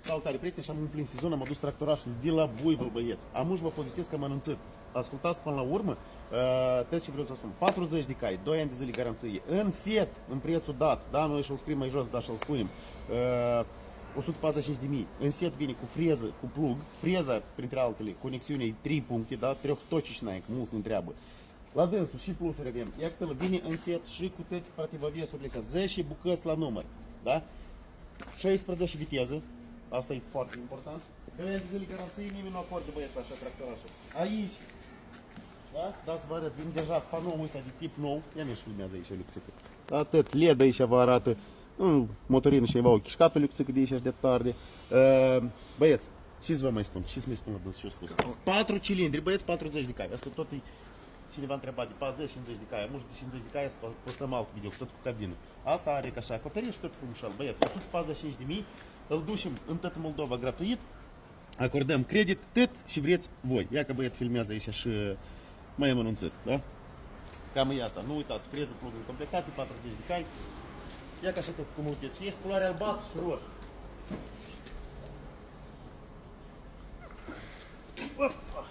Salutare, prieteni, și am în plin sezon, am adus tractorașul de la Buivel, băieți. Amuși vă povestesc că am anunțat. Ascultați până la urmă, tot ce vreau să spun. 40 de cai, 2 ani de zile garanție, în set, în prețul dat, da, noi și-l scrim mai jos, da, și-l spunem. 145.000. În set vine cu freză, cu plug, freza, printre altele, conexiune 3 puncte, da, trехточечная, mulți ne întreabă. La dânsul și plusuri avem. Iată, vine în set și cu toate protivovesurile astea, 10 bucăți la număr, da? 16 viteză, asta e foarte important. 2 ani de zile garanție, nimeni nu acordă, băieți, la așa tractorașă. Aici, da? Dați vă arăt, vin deja panoul ăsta de tip nou, ia mi-și filmează aici o lipsică. Atât, LED aici vă arată, motorină și ceva, o chișcată lipsică de aici de tarde. Băieți, ce-ți vă mai spun, ce-ți mai spun la dâns, ce-o spus? 4 cilindri, băieți, 40 de cai, asta tot e... Cineva întreba de 40-50 de cai, muști de 50 de cai, postăm alt video, tot cu cabină. Asta are ca așa acoperiș, tot frumușal, băieți, 145.000, îl ducem în toată Moldova gratuit, acordăm credit, tot și vreți voi. Ia că băiat filmează aici și mai am anunțat, da? Cam e asta, nu uitați, freză, plug în completație, 40 de cai, ia că așa tot cum uiteți, și este culoare albastră și roșu. Opa!